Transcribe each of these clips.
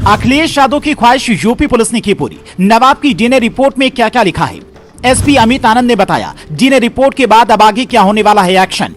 अखिलेश यादव की ख्वाहिश UP police ने की पूरी। नवाब की डीएनए रिपोर्ट में क्या क्या लिखा है, एसपी अमित आनंद ने बताया। डीएनए रिपोर्ट के बाद अब आगे क्या होने वाला है एक्शन।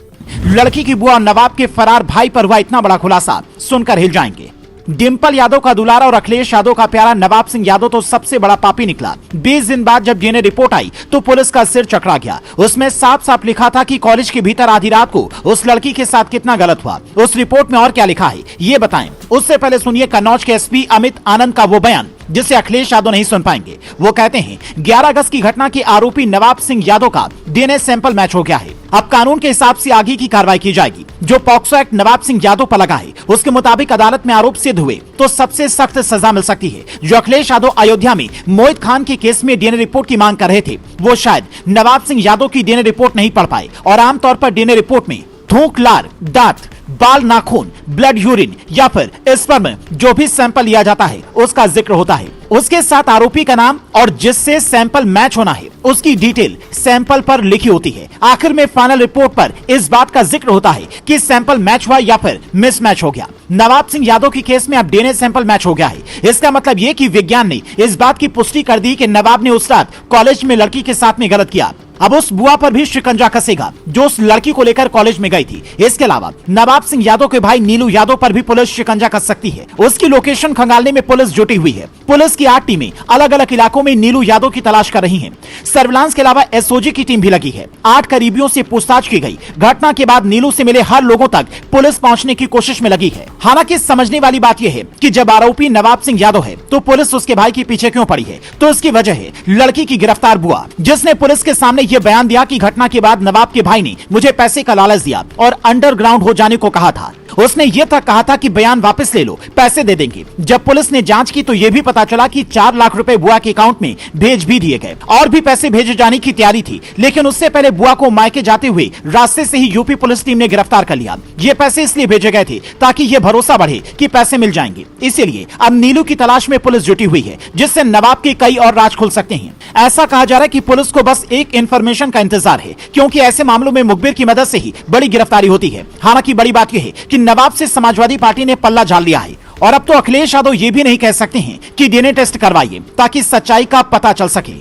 लड़की की बुआ और नवाब के फरार भाई पर हुआ इतना बड़ा खुलासा, सुनकर हिल जाएंगे। डिंपल यादव का दुलारा और अखिलेश यादव का प्यारा नवाब सिंह यादव तो सबसे बड़ा पापी निकला। 20 दिन बाद जब डीएनए रिपोर्ट आई तो पुलिस का सिर चकरा गया। उसमें साफ साफ लिखा था कि कॉलेज के भीतर आधी रात को उस लड़की के साथ कितना गलत हुआ। उस रिपोर्ट में और क्या लिखा है ये बताएं। उससे पहले सुनिए कन्नौज के एसपी अमित आनंद का वो बयान जिसे अखिलेश यादव नहीं सुन पाएंगे। वो कहते हैं 11 अगस्त की घटना के आरोपी नवाब सिंह यादव का डीएनए सैंपल मैच हो गया है। अब कानून के हिसाब से आगे की कार्रवाई की जाएगी। जो पॉक्सो एक्ट नवाब सिंह यादव पर लगा है उसके मुताबिक अदालत में आरोप सिद्ध हुए तो सबसे सख्त सजा मिल सकती है। जो अखिलेश यादव अयोध्या में मोहित खान के केस में डीएनए रिपोर्ट की मांग कर रहे थे वो शायद नवाब सिंह यादव की डीएनए रिपोर्ट नहीं पढ़ पाए। और आमतौर पर डीएनए रिपोर्ट में थूक, लार, दांत, बाल, नाखून, ब्लड यूरिन या फिर स्पर्म जो भी सैंपल लिया जाता है उसका जिक्र होता है। उसके साथ आरोपी का नाम और जिससे सैंपल मैच होना है उसकी डिटेल सैंपल पर लिखी होती है। आखिर में फाइनल रिपोर्ट पर इस बात का जिक्र होता है कि सैंपल मैच हुआ या फिर मिसमैच हो गया। नवाब सिंह यादव के केस में अब डीएनए सैंपल मैच हो गया है। इसका मतलब ये कि विज्ञान ने इस बात की पुष्टि कर दी कि नवाब ने उस रात कॉलेज में लड़की के साथ में गलत किया। अब उस बुआ पर भी शिकंजा कसेगा जो उस लड़की को लेकर कॉलेज में गई थी। इसके अलावा नवाब सिंह यादव के भाई नीलू यादव पर भी पुलिस शिकंजा कस सकती है। उसकी लोकेशन खंगालने में पुलिस जुटी हुई है। पुलिस की 8 टीमें अलग अलग इलाकों में नीलू यादव की तलाश कर रही हैं। सर्विलांस के अलावा एसओजी की टीम भी लगी है। 8 करीबियों से पूछताछ की गई। घटना के बाद नीलू से मिले हर लोगों तक पुलिस पहुंचने की कोशिश में लगी है। हालांकि समझने वाली बात यह है कि जब आरोपी नवाब सिंह यादव है तो पुलिस उसके भाई के पीछे क्यों पड़ी है। तो इसकी वजह है लड़की की गिरफ्तार बुआ, जिसने पुलिस के सामने यह बयान दिया कि घटना के बाद नवाब के भाई ने मुझे पैसे का लालच दिया और अंडरग्राउंड हो जाने को कहा था। उसने ये तक कहा था कि बयान वापस ले लो, पैसे दे देंगे। जब पुलिस ने जांच की तो यह भी पता चला कि 4 लाख रुपए बुआ के अकाउंट में भेज भी दिए गए और भी पैसे भेजे जाने की तैयारी थी। लेकिन उससे पहले बुआ को मायके जाते हुए रास्ते से ही यूपी पुलिस टीम ने गिरफ्तार कर लिया। ये पैसे इसलिए भेजे गए थे ताकि यह भरोसा बढ़े कि पैसे मिल जाएंगे। इसीलिए अब नीलू की तलाश में पुलिस जुटी हुई है, जिससे नवाब के कई और राज खुल सकते हैं। ऐसा कहा जा रहा है कि पुलिस को बस एक इंफॉर्मेशन का इंतजार है, क्योंकि ऐसे मामलों में मुखबिर की मदद से ही बड़ी गिरफ्तारी होती है। हालांकि बड़ी बात यह है कि नवाब से समाजवादी पार्टी ने पल्ला झाड़ लिया है और अब तो अखिलेश यादव ये भी नहीं कह सकते हैं कि डीएनए टेस्ट करवाइए ताकि सच्चाई का पता चल सके।